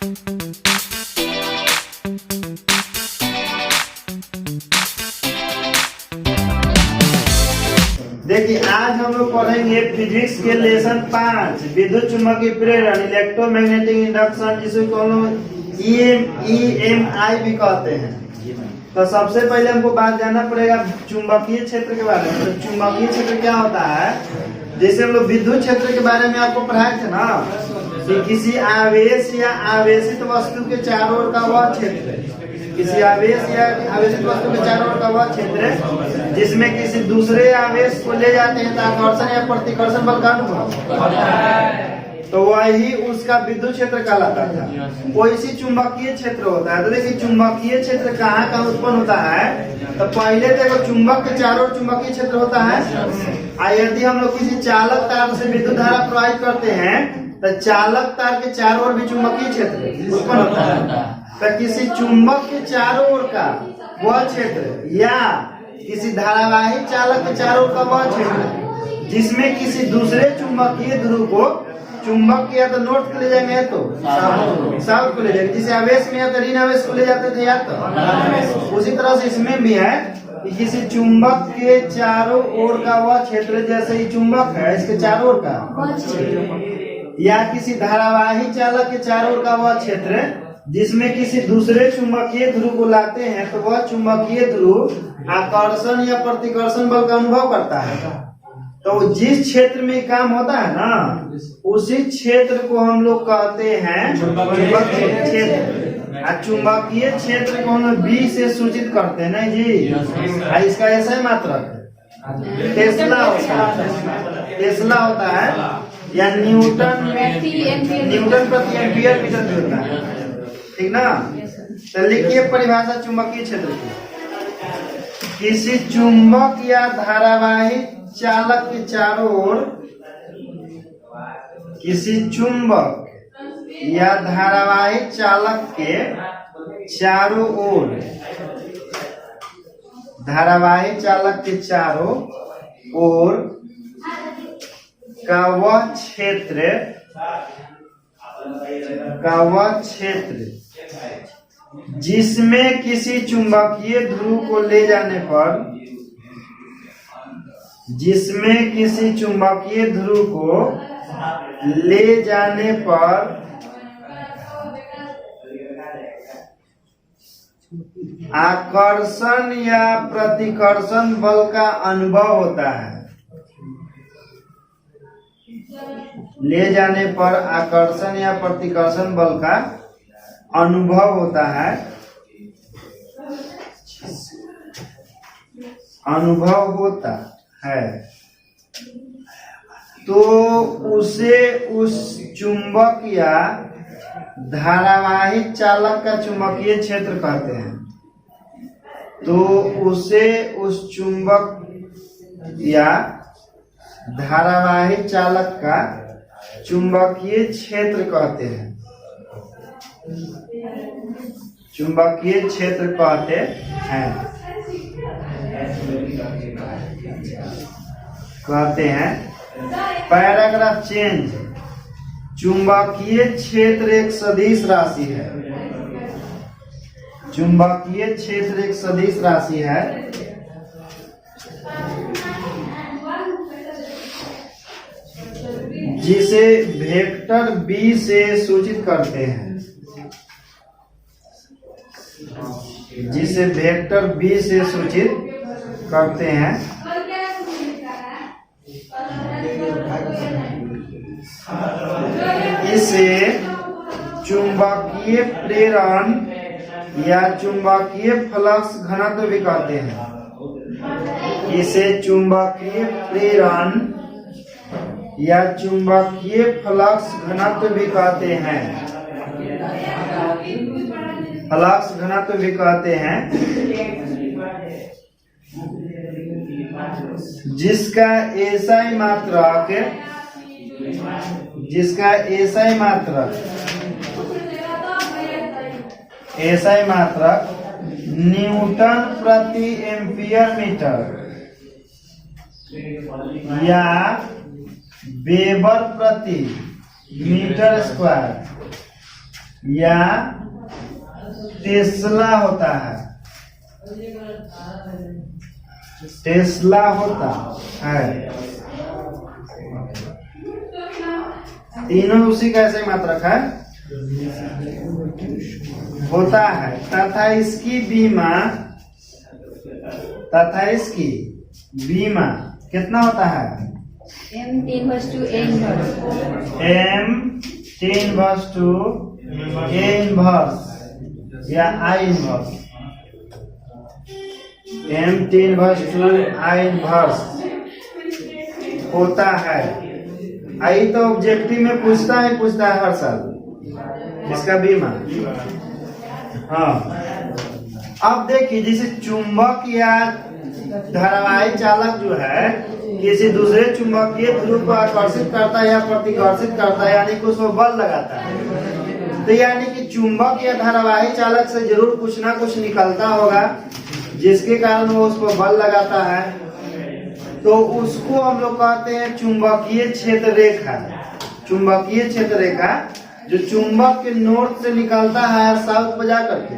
देखिए आज हम लोग पढ़ेंगे फिजिक्स के लेसन 5 विद्युत चुम्बकीय प्रेरण इलेक्ट्रोमैग्नेटिक इंडक्शन, जिसको हम लोग EMI भी कहते हैं। तो सबसे पहले हमको बात जानना पड़ेगा चुंबकीय क्षेत्र के बारे में। तो चुंबकीय क्षेत्र क्या होता है? जैसे हम लोग विद्युत क्षेत्र के बारे में आपको पढ़ाए थे ना कि किसी आवेश या आवेशित वस्तु के चारों ओर का वह क्षेत्र, किसी आवेश या आवेशित वस्तु के चारों ओर का वह क्षेत्र जिसमें किसी दूसरे आवेश को ले जाते हैं तो आकर्षण या प्रतिकर्षण बल का अनुभव, तो वही उसका विद्युत क्षेत्र कहलाता था। वैसी चुंबकीय क्षेत्र होता है। तो देखिए चुंबकीय क्षेत्र कहाँ कहाँ उत्पन्न होता है? तो पहले देखो चुंबक के चारों ओर चुंबकीय क्षेत्र होता है। यदि हम लोग किसी चालक तार से विद्युत धारा प्रवाहित करते हैं तो चालक तार के चारों ओर भी चुंबकीय क्षेत्र उत्पन्न होता है। तो किसी चुंबक के चारों ओर का वह क्षेत्र या किसी धारावाही चालक के चारों ओर का वह क्षेत्र जिसमें किसी दूसरे चुंबकीय ध्रुव को चुंबक या तो नॉर्थ को ले जाएंगे तो साउथ को ले जाएंगे, जिसे आवेश में या तो ऋण आवेश को ले जाते थे या तो उसी तरह से इसमें भी है कि किसी चुंबक के चारों ओर का वह क्षेत्र, जैसे ही चुंबक है इसके चारों ओर का, या किसी धारावाही चालक के चारों ओर का वह क्षेत्र जिसमें किसी दूसरे चुंबकीय ध्रुव को लाते हैं तो वह चुंबकीय ध्रुव आकर्षण या प्रतिकर्षण बल का अनुभव करता है। तो जिस क्षेत्र में काम होता है ना उसी क्षेत्र को हम लोग कहते हैं चुंबकीय क्षेत्र। चुंबकीय क्षेत्र को हम बी से सूचित करते हैं ना जी। इसका ऐसा ही मात्रक टेस्ला होता है या न्यूटन प्रति एम्पियर मीटर होता है, ठीक ना। तो लिखिए परिभाषा चुंबकीय क्षेत्र की। किसी चुंबक या धारावाही चालक के चारों ओर, किसी चुंबक या धारावाही चालक के चारों ओर, धारावाही चालक के चारों ओर का वह क्षेत्र जिसमें किसी चुंबकीय ध्रुव को ले जाने पर, जिसमें किसी चुंबकीय ध्रुव को ले जाने पर आकर्षण या प्रतिकर्षण बल का अनुभव होता है। ले जाने पर आकर्षण या प्रतिकर्षण बल का अनुभव होता है, अनुभव होता है, तो उसे उस चुंबक या धारावाही चालक का चुंबकीय क्षेत्र कहते हैं। तो उसे उस चुंबक या धारावाही चालक का चुंबकीय क्षेत्र कहते हैं, चुंबकीय क्षेत्र कहते हैं। Paragraph change. चुंबकीय क्षेत्र एक सदिश राशि है। चुंबकीय क्षेत्र एक सदिश राशि है जिसे वेक्टर बी से सूचित करते हैं, जिसे वेक्टर बी से सूचित करते हैं। इसे चुंबकीय प्रेरण या चुंबकीय फ्लक्स घनत्व भी कहते हैं। इसे चुंबकीय प्रेरण या चुंबकीय फ्लक्स घनत्व भी कहते हैं, फ्लक्स घनत्व भी कहते हैं, जिसका एसआई मात्रक, जिसका एसआई मात्रक न्यूटन प्रति एम्पियर मीटर या वेबर प्रति मीटर स्क्वायर या टेस्ला होता है, टेस्ला होता है। तीनों उसी का ऐसे मात्रक है, होता है तथा इसकी बीमा कितना होता है? M10/A इनवर्स या I इनवर्स, M10/I इनवर्स होता है। आई तो ऑब्जेक्टिव में पूछता है हर साल इसका बीमा। हाँ, अब देखिए जैसे चुंबक या धारावाही चालक जो है किसी दूसरे चुंबकीय ध्रुव को आकर्षित करता है या प्रतिकर्षित करता है, यानी कि उसको बल लगाता है। तो यानी कि चुंबक या धारावाही चालक से जरूर कुछ ना कुछ निकलता होगा जिसके कारण वो उसको बल लगाता है। तो उसको हम लोग कहते हैं चुंबकीय क्षेत्र रेखा। चुंबकीय क्षेत्र रेखा जो चुंबक के नॉर्थ से निकलता है साउथ पर जाकर के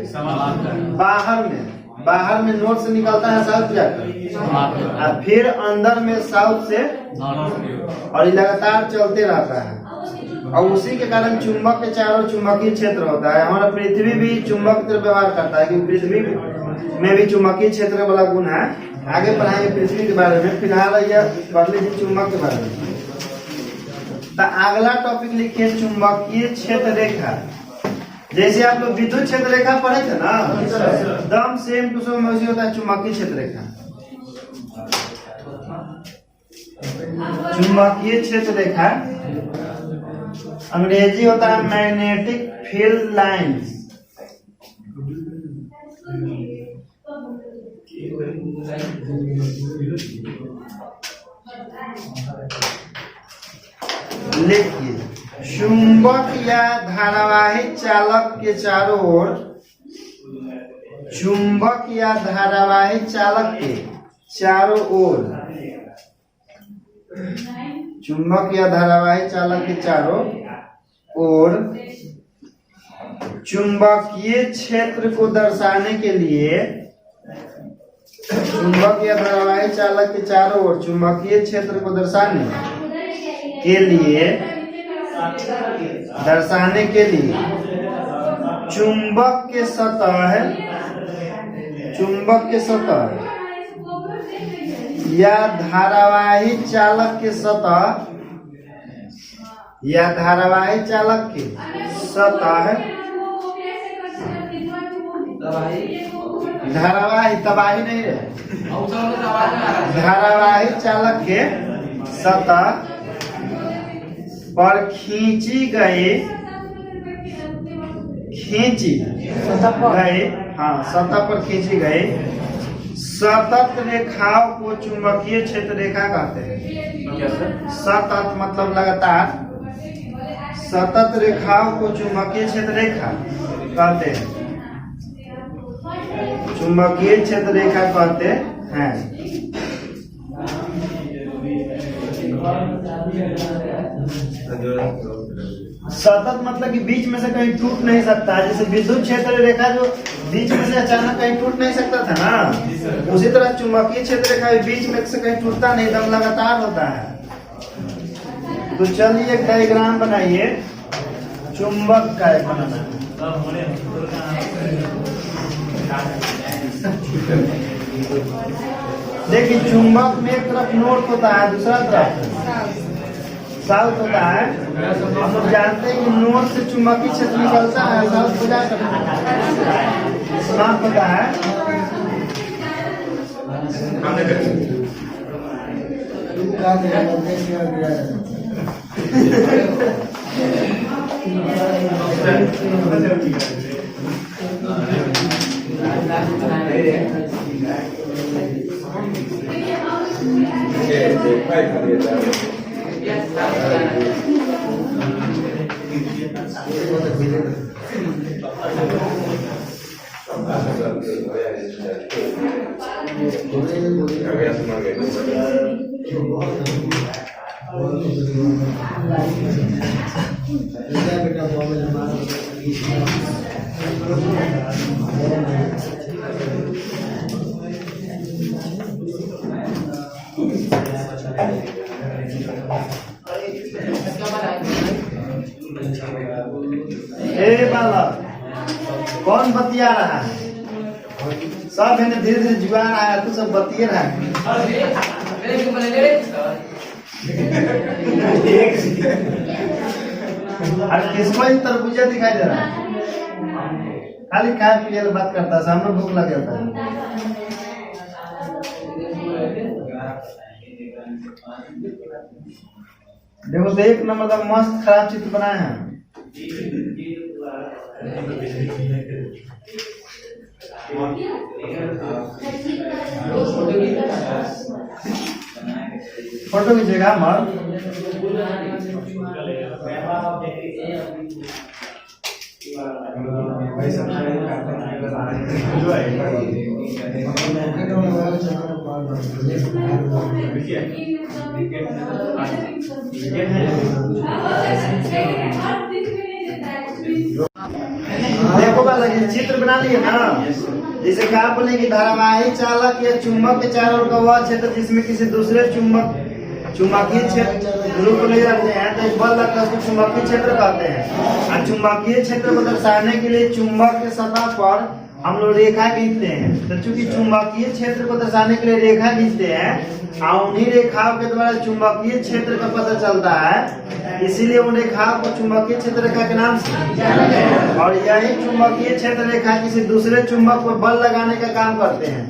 बाहर में नॉर्थ से निकलता है साउथ जाकर और फिर अंदर में साउथ से, और लगातार चलते रहता है। और उसी के कारण चुंबक के चारों चुंबकीय क्षेत्र होता है। हमारा पृथ्वी भी चुंबक की तरह व्यवहार करता है, क्योंकि पृथ्वी में भी चुंबकीय क्षेत्र वाला गुण है। आगे पढ़ाएंगे पृथ्वी के बारे में, फिलहाल यह पढ़ लीजिए चुंबक के बारे में। तो अगला टॉपिक लिखिए चुंबकीय क्षेत्र रेखा। जैसे आप लोग विद्युत क्षेत्र रेखा पढ़े थे ना, एकदम सेम टू सेम वैसे होता है चुंबकीय क्षेत्र रेखा। चुंबकीय क्षेत्र रेखा अंग्रेजी होता है मैग्नेटिक फील्ड लाइंस। लिखिए चुंबक या धारावाही चालक के चारों ओर, चुंबक या धारावाही चालक के चारों ओर, चुंबक या धारावाही चालक के चारों ओर चुंबकीय क्षेत्र को दर्शाने के लिए, चुंबक या धारावाही चालक के चारों ओर चुंबकीय क्षेत्र को दर्शाने के लिए चुंबक के सतह या धारावाही चालक के सतह धारावाही तबाही नहीं रहे, धारावाही चालक के सतह पर खींची गए सतह पर खींची गए सतत रेखाओं को चुंबकीय क्षेत्र रेखा कहते हैं। सतत मतलब लगातार, सतत रेखाओं को चुंबकीय क्षेत्र रेखा कहते हैं, चुंबकीय क्षेत्र रेखा कहते हैं। सतत मतलब कि बीच में से कहीं टूट नहीं सकता, जैसे विद्युत क्षेत्र रेखा जो बीच में से अचानक कहीं टूट नहीं सकता था ना, उसी तरह चुंबकीय क्षेत्र रेखा बीच में से कहीं टूटता नहीं, एकदम लगातार होता है। तो चलिए एक डायग्राम बनाइए चुंबक का बनाना। देखिए चुंबक में एक तरफ नॉर्थ होता है, दूसरा तरफ साउथ होता है। हम लोग जानते हैं कि नॉर्थ से चुंबकीय क्षेत्र निकलता है, साउथ को जाकर समाप्त होता है। बालक कौन बतिया रहा है? सब है धीरे धीरे जुआ रहा है, तू सब बतिए रहा है। अरे किसको ही तरबूजा दिखाई दे रहा है? खाली खाए पिए बात करता है, सामने भूख लग जाता है। देखो तो एक नंबर का मस्त खराब चित्र बनाए हैं। फोटो खींचेगा मर देखो लगे चित्र बना लिए ना, जैसे कहा बोले कि धारावाही चालक या चुंबक के चारों ओर का वह क्षेत्र जिसमें किसी दूसरे चुंबकीय क्षेत्र ध्रुव को ले जाते हैं तो एक बल लगता है, उसको चुंबकीय क्षेत्र कहते हैं। और चुंबकीय क्षेत्र को दर्शाने के लिए चुंबक के सतह पर हम लोग रेखा खींचते हैं। तो चूंकि चुंबकीय क्षेत्र को दर्शाने के लिए रेखा खींचते हैं और उन्हीं रेखाओं के द्वारा चुंबकीय क्षेत्र का पता चलता है, इसीलिए उन रेखाओं को चुंबकीय क्षेत्र रेखा के नाम से। और यही चुंबकीय क्षेत्र रेखा किसी दूसरे चुंबक पर बल लगाने का काम करते हैं,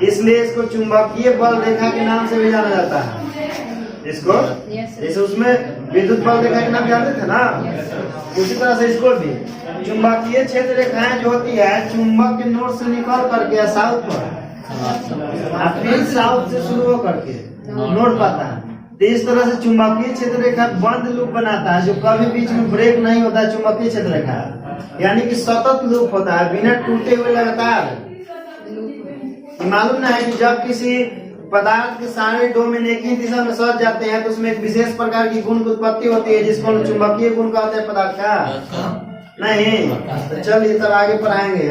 इसलिए इसको चुंबकीय बल रेखा के नाम से भी जाना जाता है। इसको जैसे उसमें विद्युत बल रेखा के नाम जानते थे ना, उसी तरह से इसको भी चुंबकीय क्षेत्र रेखाएं जो होती है चुंबक के नोड से निकल करके साउथ पर फिर साउथ से शुरू हो करके नोड पाता है। तो इस तरह से चुंबकीय क्षेत्र रेखा बंद लूप बनाता है, जो कभी बीच में ब्रेक नहीं होता है। चुंबकीय क्षेत्र रेखा यानी कि सतत लूप होता है, बिना टूटे हुए लगातार। मालूम ना है कि जब किसी पदार्थ के सारे डोमेन एक ही दिशा में सज जाते हैं तो उसमें एक विशेष प्रकार की गुण की उत्पत्ति होती है, जिसको हम चुंबकीय गुण कहते हैं पदार्थ का। नहीं तो चलिए तब आगे पढ़ाएंगे,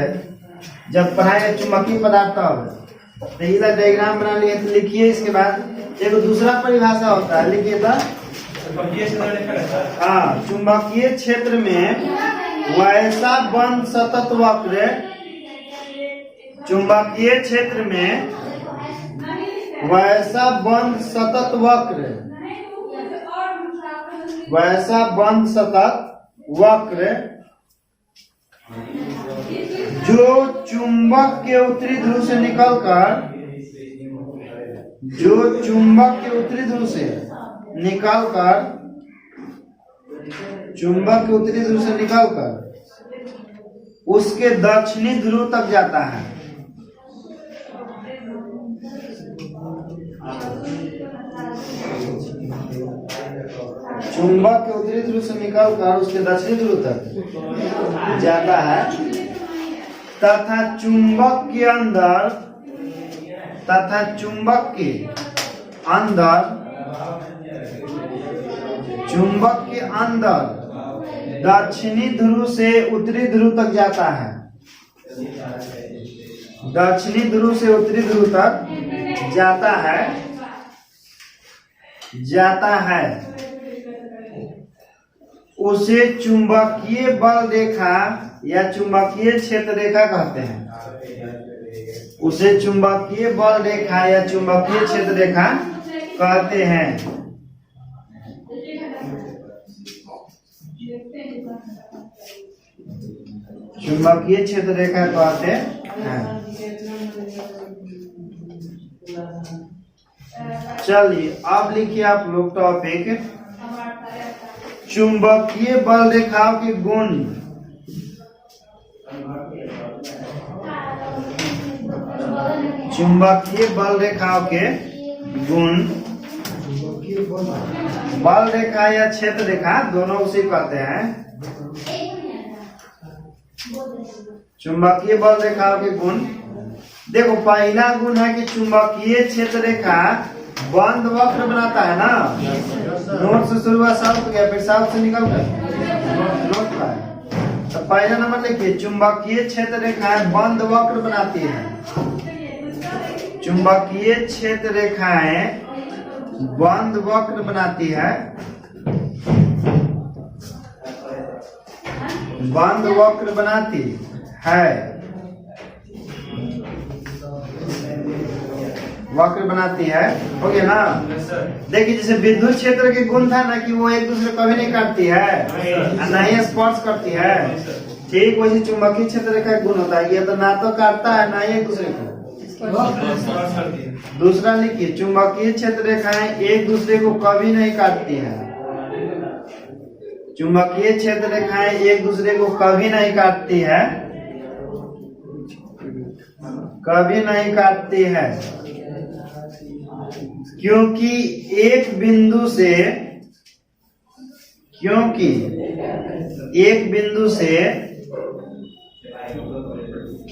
जब पढ़ाएंगे चुंबकीय पदार्थ तब। तो इधर डायग्राम बना लिए, तो लिखिए। इसके बाद एक दूसरा परिभाषा होता है, लिखिए था। हाँ, चुंबकीय क्षेत्र में वैसा बंद सतत वक्र, चुंबकीय क्षेत्र में वैसा बंद सतत वक्र, वैसा बंद सतत वक्र जो चुंबक के उत्तरी ध्रुव से निकलकर, जो चुंबक के उत्तरी ध्रुव से निकलकर, चुंबक के उत्तरी ध्रुव से निकलकर उसके दक्षिणी ध्रुव तक जाता है। चुंबक के उत्तरी ध्रुव से निकलकर उसके दक्षिणी ध्रुव तक जाता है, तथा चुंबक के अंदर, तथा चुंबक के अंदर, चुंबक के अंदर दक्षिणी ध्रुव से उत्तरी ध्रुव तक जाता है। दक्षिणी ध्रुव से उत्तरी ध्रुव तक जाता है, जाता है। उसे चुंबकीय बल रेखा या चुंबकीय क्षेत्र रेखा कहते हैं। उसे चुंबकीय बल रेखा या चुंबकीय क्षेत्र रेखा कहते हैं। चुंबकीय क्षेत्र रेखा कहते हैं। चलिए अब लिखिए आप लोग टॉपिक चुंबकीय बल रेखाओं के गुण। चुंबकीय बल रेखाओं के गुण। बल रेखा या क्षेत्र रेखा दोनों उसे कहते हैं। चुंबकीय बल रेखाओं के गुण। देखो पहला गुण है कि चुंबकीय क्षेत्र रेखा बंद वक्र बनाता है ना। नोट से शुरू हुआ साउथ गया, फिर साउथ से निकल गया नोट का है। तो पहला नंबर देखिए, चुंबकीय क्षेत्र रेखाएं बंद वक्र बनाती है। चुंबकीय क्षेत्र रेखाएं बंद वक्र बनाती है, बंद वक्र बनाती है, वक्र बनाती है। हो गया ना। देखिए जैसे विद्युत क्षेत्र के गुण था ना कि वो एक दूसरे कभी नहीं काटती है, ना ही स्पर्श करती है। ठीक वैसे चुंबकीय क्षेत्र रेखा का गुण होता है, ये तो ना तो काटता है ना ही एक दूसरे को। दूसरा लिखिए, चुंबकीय क्षेत्र रेखाएं एक दूसरे को कभी नहीं काटती है। चुंबकीय क्षेत्र रेखाएं एक दूसरे को कभी नहीं काटती है, कभी नहीं काटती है, क्योंकि एक बिंदु से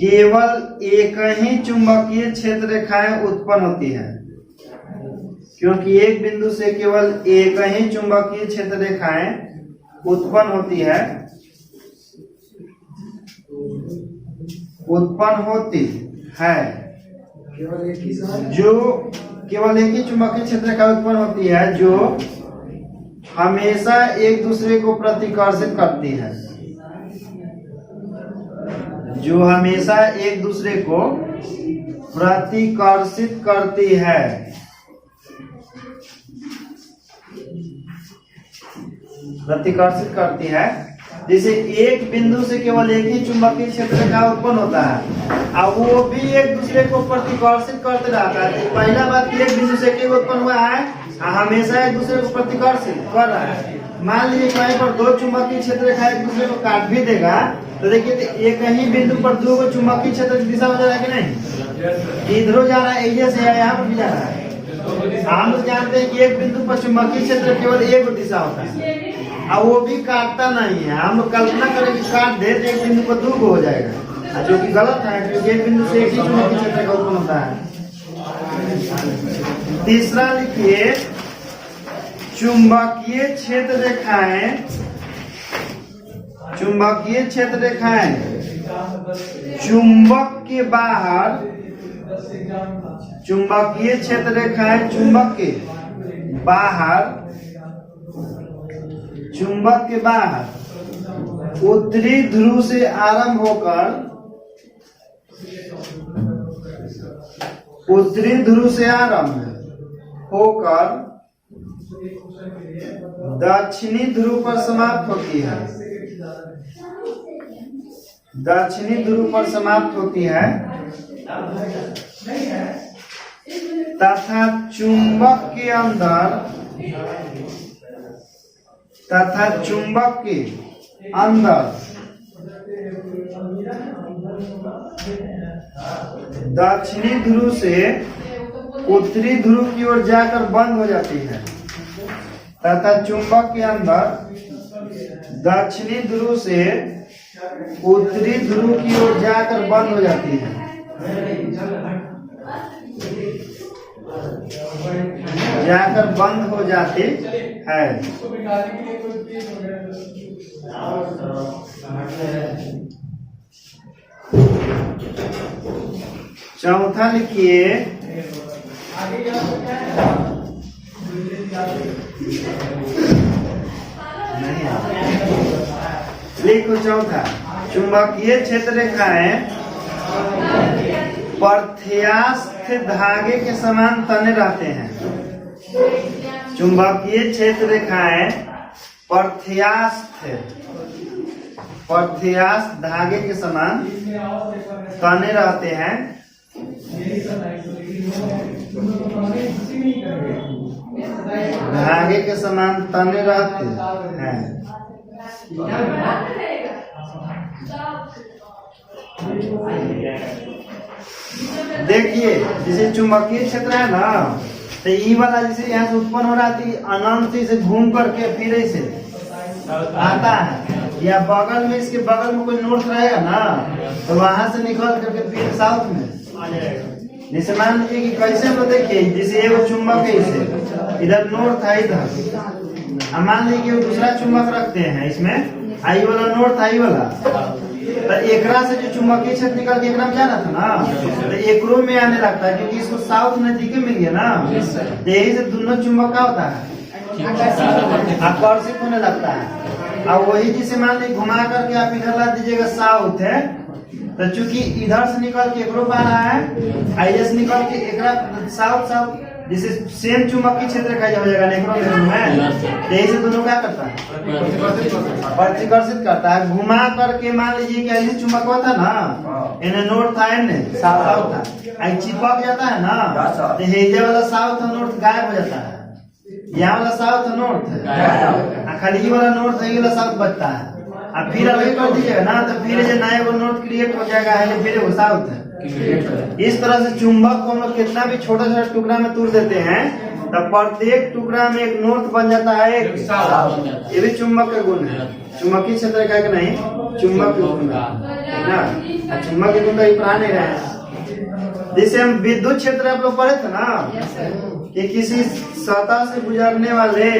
केवल एक ही चुंबकीय क्षेत्र रेखाएं उत्पन्न होती है। क्योंकि एक बिंदु से केवल एक ही चुंबकीय क्षेत्र रेखाएं उत्पन्न होती है, उत्पन्न होती है, जो केवल एक ही चुंबकीय क्षेत्र रेखा उत्पन्न होती है जो हमेशा एक दूसरे को प्रतिकर्षित करती है, जो हमेशा एक दूसरे को प्रतिकर्षित करती है। प्रतिकर्षित करती है। जैसे एक बिंदु से केवल एक ही चुंबकीय क्षेत्र रेखा उत्पन्न होता है और वो भी एक दूसरे को प्रतिकर्षित करते रहता है। पहला बात कि एक बिंदु से केवल उत्पन्न हुआ है, हमेशा एक दूसरे को प्रतिकर्षित कर रहा है। मान लीजिए कहीं पर दो चुंबकीय क्षेत्र रेखा एक दूसरे को काट भी देगा तो देखिए एक ही बिंदु पर दो चुंबकीय क्षेत्र की दिशा हो जा रहा है कि नहीं, इधर जा रहा है, एरिया से यहाँ पर भी जा रहा है। हम लोग जानते हैं कि एक बिंदु पर चुंबकीय क्षेत्र केवल एक दिशा होता है और वो भी काटता नहीं है। हम लोग कल्पना करें कि काट दे तो एक बिंदु पर दो को हो जाएगा, जो कि गलत है क्योंकि एक बिंदु से एक ही चुंबकीय क्षेत्र का उत्पन्न होता है। तीसरा लिखिए, चुंबकीय क्षेत्र रेखाएं, चुंबकीय क्षेत्र रेखाएं चुंबक के बाहर, चुंबकीय क्षेत्र रेखाएं चुंबक के बाहर, चुंबक के बाहर उत्तरी ध्रुव से आरंभ होकर, उत्तरी ध्रुव से आरंभ होकर दक्षिणी ध्रुव पर समाप्त होती है, दक्षिणी ध्रुव पर समाप्त होती है तथा चुंबक के अंदर, तथा चुंबक के अंदर दक्षिणी ध्रुव से उत्तरी ध्रुव की ओर जाकर बंद हो जाती है, तथा चुंबक के अंदर दक्षिणी ध्रुव से उत्तरी ध्रुव की ओर जाकर बंद हो जाती है, जाकर बंद हो जाती है। चौथा लिखिए, लिखो चौथा, चुंबकीय क्षेत्र रेखाएं प्रत्यास्थ धागे के समान तने रहते हैं। चुंबकीय क्षेत्र रेखाएं प्रत्यास्थ, प्रत्यास्थ धागे के समान तने रहते हैं, धागे के समान तने रहते हैं। देखिए जैसे चुंबकीय क्षेत्र है ना, तो ई वाला जैसे यहाँ से उत्पन्न हो रहा थी अनंत से घूम करके फिर ऐसे आता है, या बगल में इसके बगल में कोई नोट रहेगा ना तो वहां से निकल करके फिर साउथ में आ जाएगा। जैसे मान लीजिए कि कैसे हम देखिए, जैसे एगो चुंबक है, इसे इधर नोड था इधर, अब मान लीजिए कि दूसरा चुंबक रखते हैं इसमें, आई वाला नोड था आई वाला, तो एकरा से जो चुंबकीय क्षेत्र निकल के एकरा में जाना था ना, तो एकरो में आने लगता है क्योंकि इसको साउथ नजदीक मिल गया ना, तो यही से दोनों चुंबक का होता है आकर्षित होने लगता है। अब वही जिसे मान लीजिए घुमा करके आप इधर ला दीजिएगा साउथ है, तो चूंकि इधर से निकल के एकरो आ रहा है, आई से निकल के एकरा साउथ साउथ, जिसे सेम चुंबकीय क्षेत्र का हो जाएगा नेक्रो में, यही से दोनों क्या करता है प्रतिकर्षित करता है। घुमा करके मान लीजिए कि ऐसे चुंबक होता है ना, इन्हें नॉर्थ था इन्हें साउथ था, आई चिपक जाता है ना, तो हेजे वाला साउथ और नॉर्थ गायब हो जाता है, यहाँ वाला साउथ और नॉर्थ है, खाली ये वाला नॉर्थ है, ये वाला साउथ बचता है। अब फिर अलग कर दीजिएगा ना, तो फिर जो नया वो नॉर्थ क्रिएट हो जाएगा है, फिर वो साउथ है। इस तरह से चुंबक को हम लोग कितना भी छोटा छोटा टुकड़ा में तोड़ देते हैं, तब प्रत्येक टुकड़ा में एक नॉर्थ बन जाता है, एक साउथ। ये भी चुंबक का गुण है, चुंबकीय क्षेत्र का नहीं, चुंबक के गुण है ना, चुंबक के गुण का ही पढ़ा नहीं रहे हैं। जैसे हम विद्युत क्षेत्र आप लोग पढ़े थे ना, कि किसी सतह से गुजरने वाले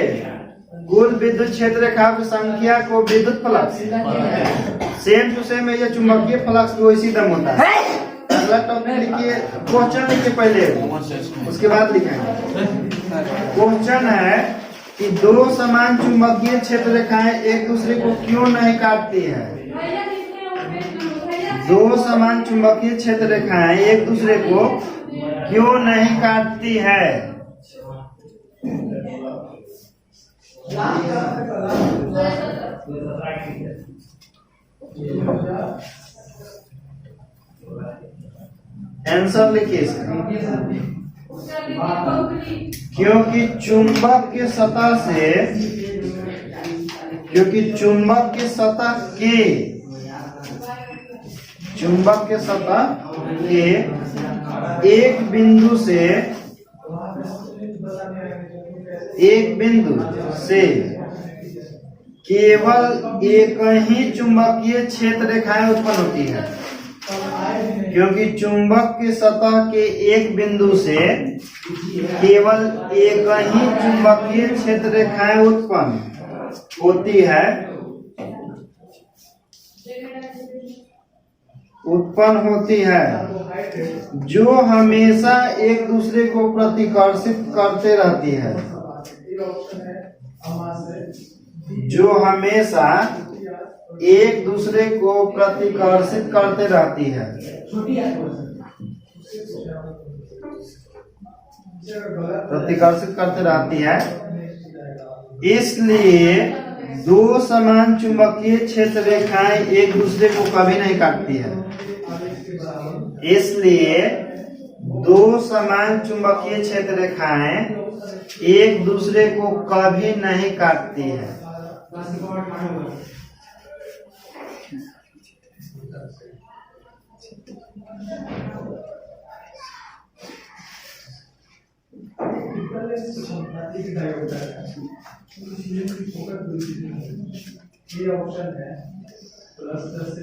कुल विद्युत क्षेत्र का संख्या को विद्युत फ्लक्स, सेम टू सेम ये चुंबकीय फ्लक्स भी वैसी दम होता है। अगला टॉपिक लिखिए, क्वेश्चन लिखिए पहले, उसके बाद लिखेंगे। क्वेश्चन है कि दो समान चुंबकीय क्षेत्र रेखाएं एक दूसरे को क्यों नहीं काटती है? दो समान चुंबकीय क्षेत्र रेखाएं एक दूसरे को क्यों नहीं काटती है? आंसर लिखिए इसका। क्योंकि चुंबक के सतह से, क्योंकि चुंबक के सतह के एक बिंदु से केवल एक ही चुंबकीय क्षेत्र रेखाएं उत्पन्न होती है। क्योंकि चुंबक के सतह के एक बिंदु से केवल एक ही चुंबकीय क्षेत्र रेखाएं उत्पन्न होती है, जो हमेशा एक दूसरे को प्रतिकर्षित करते रहती है, जो हमेशा एक दूसरे को प्रतिकर्षित करते रहती है। इसलिए दो समान चुंबकीय क्षेत्र रेखाएं एक दूसरे को कभी नहीं काटती है। इसलिए दो समान चुंबकीय क्षेत्र रेखाएं एक दूसरे को कभी नहीं काटती है।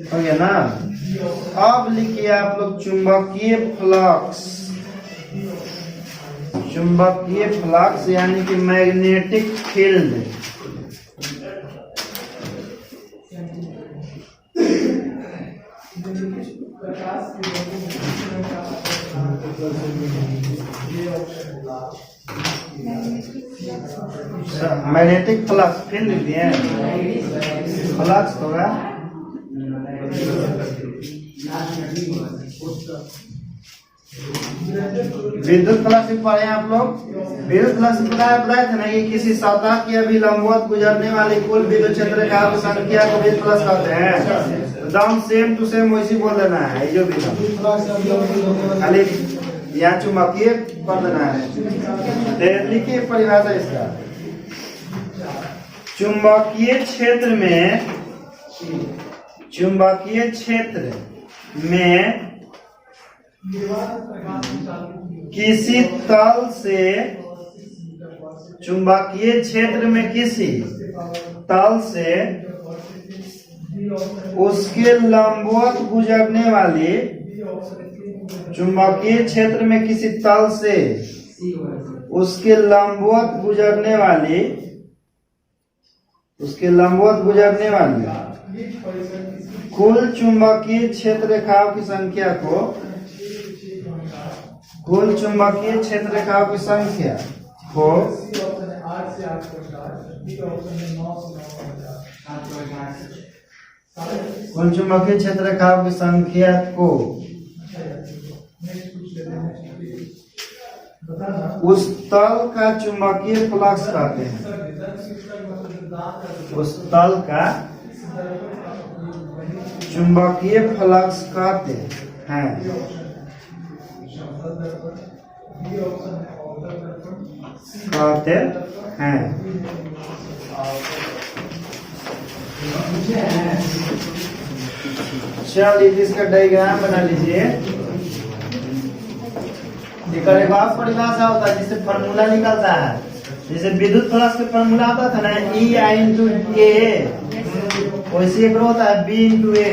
हो गया ना? अब लिखिए आप लोग चुंबकीय फ्लक्स यानी कि magnetic field. Magnetic flux field लिख दिए, फ्लक्स होगा विद्युत फ्लक्स पढ़े आप लोग। विद्युत फ्लक्स बताए थे ना कि किसी सतह की अभी लंबवत गुजरने वाली कुल विद्युत क्षेत्र का संख्या को विद्युत फ्लक्स कहते हैं। एकदम सेम टू सेम वैसी बोल देना है, जो भी खाली यहाँ चुंबकीय कर देना है। लिखिए परिभाषा इसका। चुंबकीय क्षेत्र में किसी तल से, चुंबकीय क्षेत्र में किसी तल से उसके लंबवत गुजरने वाली चुंबकीय क्षेत्र में किसी तल से उसके लंबवत गुजरने वाली कुल चुंबकीय क्षेत्र रेखाओं की संख्या को कुल चुंबकीय क्षेत्र रेखाओं की संख्या को उस तल का चुंबकीय फ्लक्स कहते हैं। उस तल का चुंबकीय फ्लक्स कहते हैं। चलिए इसका डायग्राम बना लीजिए। एक और परिभाषा होता है जिससे फॉर्मूला निकलता है। जैसे विद्युत फ्लक्स का फॉर्मूला होता था ना E into A, वैसे एक होता है B into A।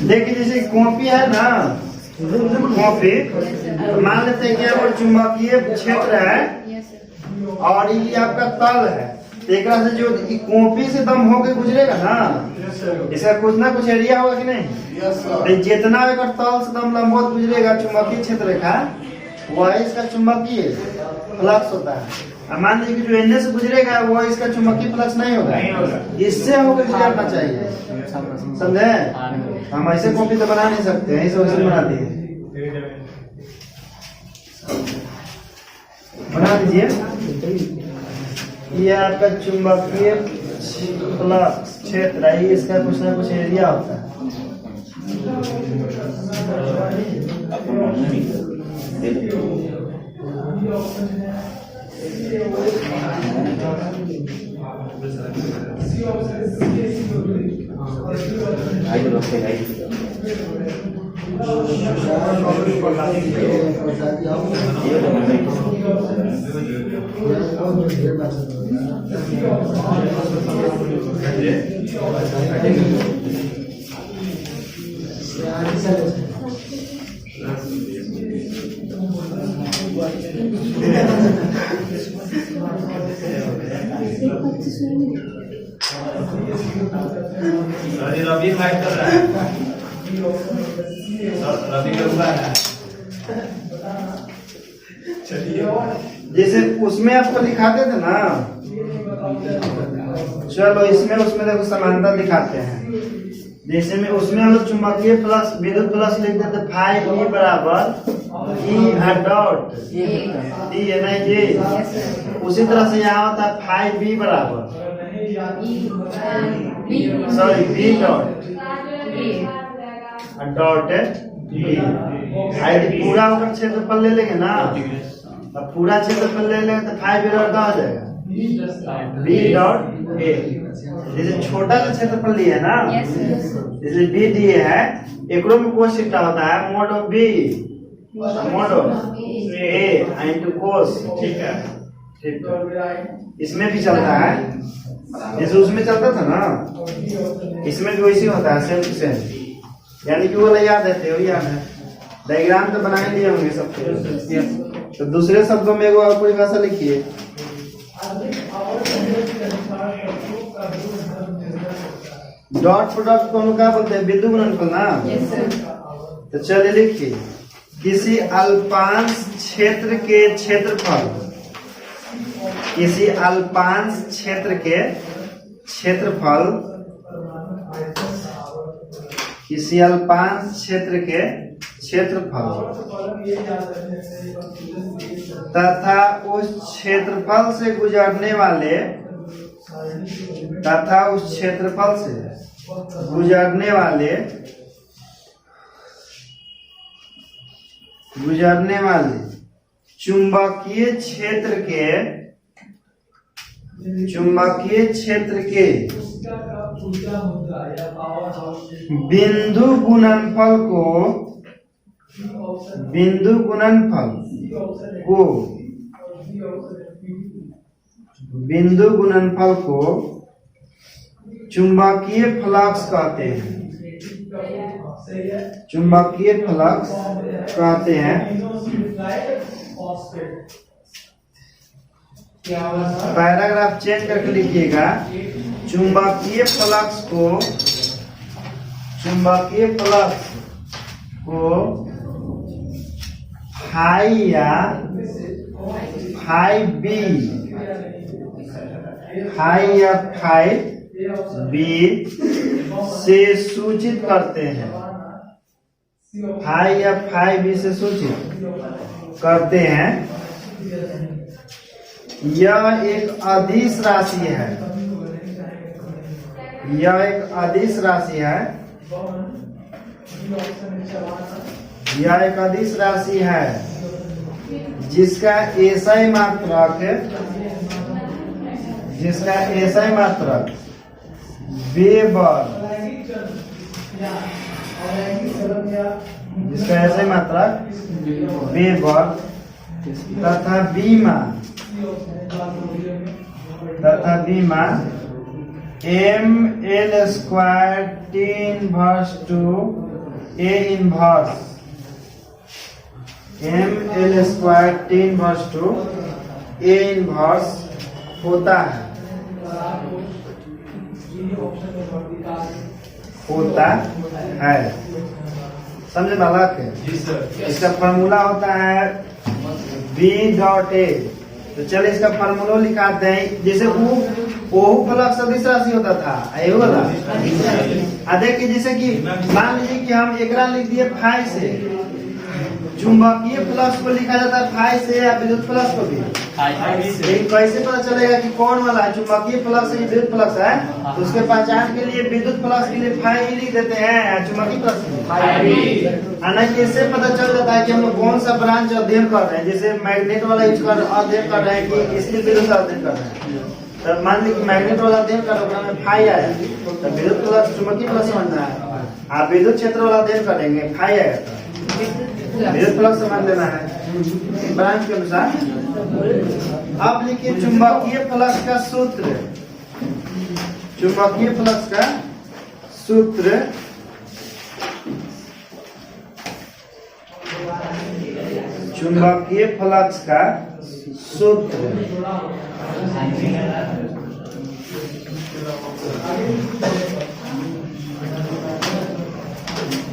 देखिए जैसे कॉपी है ना, कॉपी मान लेते हैं कि वो चुंबकीय क्षेत्र है और ये आपका तल है। एक से जो कॉपी से दम होके गुजरेगा ना, इसका कुछ ना कुछ एरिया होगा कि नहीं? जितना तल से दम लंबवत गुजरेगा चुंबकीय क्षेत्र रेखा, वही इसका चुंबकीय फ्लक्स होता है। मान लीजिए कि जो एन से गुजरेगा वो इसका चुंबकीय फ्लक्स नहीं होगा, इससे होकर गुजरना चाहिए। समझे? हम ऐसे कॉपी तो बना नहीं सकते हैं, ऐसे वैसे बनाते हैं। बना दीजिए। ये आपका चुंबकीय फ्लक्स क्षेत्र है, इसका कुछ ना कुछ एरिया होता है। रवि फाइट कर रहा है। रवि कर रहा है। जैसे उसमें आपको दिखाते थे ना, चलो इसमें उसमें देखो समानता दिखाते हैं। जैसे में उसमें हम लोग चुंबकीय प्लस विद्युत प्लस लिख देते फाई E बराबर E डॉट E है ना ये। उसी तरह से यहाँ होता है फाई B बराबर सॉरी B डॉट पूरा होकर क्षेत्रफल ले लेंगे ना, अब पूरा क्षेत्रफल ले लेंगे तो फाई B बराबर हो जाएगा B डॉट A। जैसे छोटा सा क्षेत्रफल लिया ना, जैसे B दिए है, एकरो में कोस थीटा होता है mode of B mode of A into कोस। ठीक है, ठीक है। इसमें भी चलता है जैसे उसमें चलता था ना, इसमें भी वैसे होता है, सेम टू सेम। यानी कि वो वाला याद है, थ्योरी याद है। डायग्राम तो बना ही लिए होंगे सबके। तो दूसरे शब्दों में एक और परिभाषा लिखिए। डॉट प्रोडक्ट को हम क्या बोलते हैं? विद्युत गुणनफल ना। तो चलिए लिखिए, किसी अल्पांश क्षेत्र के क्षेत्रफल, किसी अल्पांश क्षेत्र के क्षेत्रफल, किसी अल्पांश क्षेत्र के क्षेत्रफल तथा उस क्षेत्रफल से गुजरने वाले तथा उस क्षेत्रफल से गुजरने वाले चुंबकीय क्षेत्र के बिंदु गुणनफल को चुंबकीय फ्लक्स कहते हैं। पैराग्राफ चेंज करके लिखिएगा। चुंबकीय फ्लक्स को फाई या फाई बी से सूचित करते हैं। फाई या फाई बी से सूचित करते हैं। यह एक अदिश राशि है। जिसका एसआई मात्रक वेबर तथा बीमा ml square T inverse two A inverse होता है। समझे बालक? इसका फॉर्मूला होता है B.A। तो चलिए इसका फॉर्मूला लिखाते हैं। जैसे ओहू फ्लक्स सदिश राशि होता था, देखिए जैसे कि मान लीजिए कि हम एकरा लिख दिए फाई से, चुंबकीय फ्लक्स को लिखा जाता है फाई से, या विद्युत फ्लक्स को भी। लेकिन कैसे पता चलेगा कि कौन वाला है, चुंबकीय फ्लक्स है विद्युत फ्लक्स है? तो उसके पहचान के लिए विद्युत फ्लक्स के लिए फाई लिख देते हैं, चुंबकीय फ्लक्स कैसे पता चल जाता है कि हम लोग कौन सा ब्रांच अध्ययन कर रहे हैं। जैसे मैग्नेट वाला अध्ययन कर रहे हैं कि इसलिए विद्युत अध्ययन कर रहे हैं। तो मान लीजिए कि मैग्नेट वाला अध्ययन कर रहे हैं, फाई आया, तो विद्युत फ्लक्स चुंबकीय फ्लक्स समझना है। आप विद्युत क्षेत्र वाला अध्ययन करेंगे, फाई आएगा, विद्युत फ्लक्स समझ लेना है ब्रांच के अनुसार। अब लिखिए चुंबकीय फ्लक्स का सूत्र। चुंबकीय फ्लक्स का सूत्र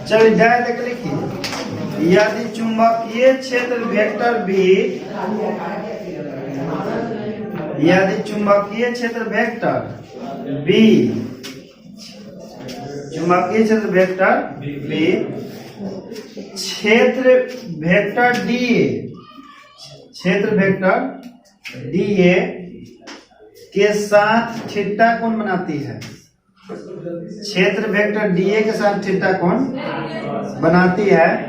चलिए ध्यान देकर लिखिए। यदि चुंबकीय क्षेत्र वेक्टर भी क्षेत्र वेक्टर डीए के साथ थीटा कोण बनाती है। क्षेत्र वेक्टर डीए के साथ थीटा कोण बनाती है।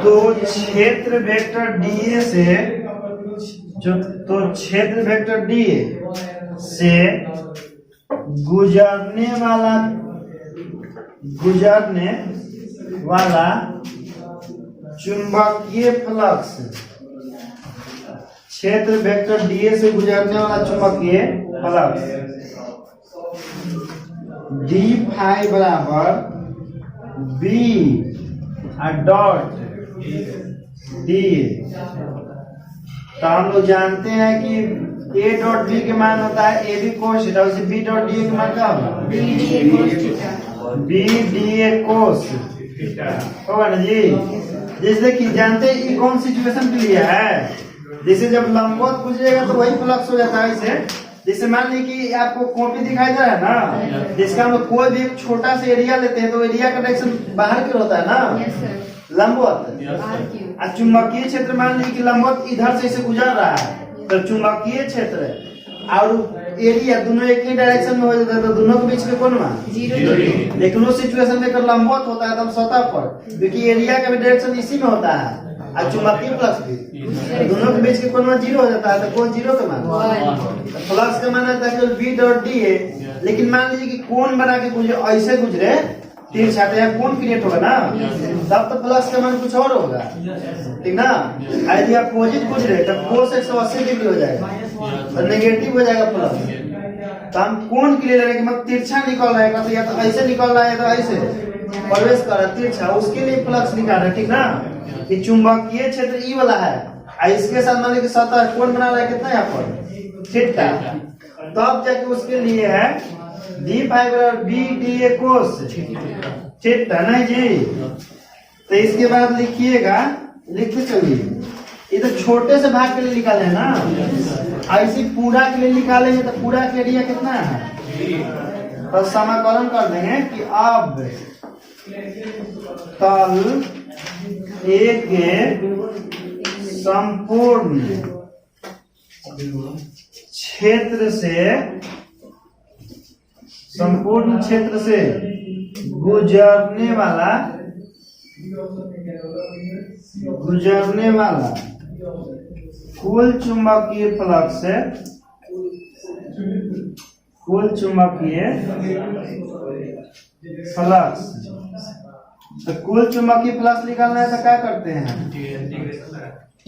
तो क्षेत्र वेक्टर डीए से गुजरने वाला चुंबकीय फ्लक्स, क्षेत्र वेक्टर डीए से गुजरने वाला चुंबकीय फ्लक्स डी फाई बराबर बी डॉट डी। तो हम लोग जानते हैं कि ए डॉट बी के मान होता है ए बी कोस थीटा, उसे बी डॉट डी के मान क्या होगा? बी डी ए कोस होगा ना जी। जैसे कि जानते हैं ये कौन सिचुएशन के लिए है, जैसे जब लंबवत गुजरेगा तो वही फ्लक्स हो जाता है। इसे जैसे मान ली कि आपको कॉपी दिखाई दे रहा है ना, जिसका हम लोग कोई भी एक छोटा सा एरिया लेते हैं तो एरिया का डायरेक्शन बाहर की ओर होता है ना, यस सर, लंबवत। बाहर की ओर। और चुंबकीय क्षेत्र मान ली कि लंबवत इधर से इसे गुजर रहा है, तो चुंबकीय क्षेत्र और एरिया दोनों एक ही डायरेक्शन में हो जाता है, तो दोनों के बीच में कौन हुआ? 0 डिग्री। लेकिन उस सिचुएशन में अगर लंबवत होता है तब सतह पर, क्योंकि एरिया का भी डायरेक्शन इसी में होता है और चुंबकीय फ्लक्स भी, तो दोनों के बीच के कोण में 0 हो जाता है, तो कोण 0 का मान, तो फ्लक्स का मान आता है केवल बी डॉट डी है। लेकिन मान लीजिए कि कोण बना के गुजरे, ऐसे गुजरे तीर छाते या कोण क्रिएट होगा ना, तब तो फ्लक्स का मान कुछ और होगा, ठीक ना। यदि अपोजिट गुजरे तब कोस 180 डिग्री हो जाएगा, तो नेगेटिव हो जाएगा फ्लक्स। तो हम कोण के लिए ले रहे हैं कि मतलब तिरछा निकल रहा है, तो या तो ऐसे निकल रहा है या तो ऐसे प्रवेश कर रहा है तिरछा, उसके लिए फ्लक्स निकाल रहे हैं, ठीक ना। कि चुंबकीय क्षेत्र ई वाला है और इसके साथ मान लीजिए कि सतह कोण बना रहा है कितना यहाँ पर थीटा, तब जाके उसके लिए है डी फाई बराबर B D A cos theta, नहीं जी। तो इसके बाद लिखिएगा, लिखते चलिए, ये तो छोटे से भाग के लिए निकाले है ना, ऐसे पूरा के लिए निकालेंगे तो पूरा के एरिया कितना है, तो समाकलन कर देंगे कि अब तल एक संपूर्ण क्षेत्र से गुजरने वाला कुल चुंबकीय फ्लक्स तो कुल चुंबकीय फ्लक्स निकालना है तो क्या करते हैं?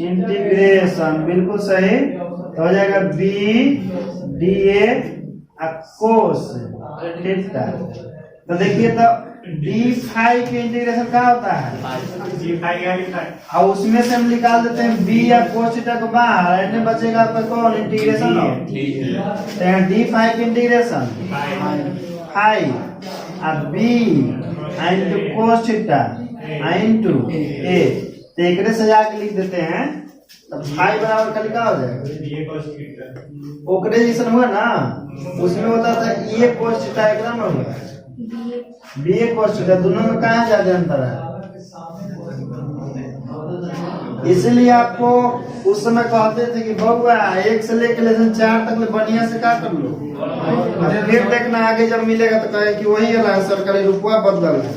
इंटीग्रेशन, बिल्कुल सही। तो हो जाएगा B D A cos theta. तो देखिए तो डी फाई के इंटीग्रेशन क्या होता है, और उसमें से हम निकाल देते हैं बी या कोस थीटा को बाहर, इतने बचेगा आपका कौन इंटीग्रेशन हो, तो डी फाई के इंटीग्रेशन फाई और B into cos theta into A, तो एक से जाके लिख देते हैं, तो फाई बराबर खाली क्या हो जाएगा, ओकरे जैसा हुआ ना, उसमें होता था ये कोस थीटा एकदम होगा बी ए कोस थीटा, दोनों में कहाँ ज्यादा अंतर है। इसलिए आपको उस समय कहते थे कि बउआ 1 से लेकर लेसन 4 तक बढ़िया से क्या कर लो, फिर देखना आगे जब मिलेगा तो कहे कि वही सरकारी रुपया बदल है।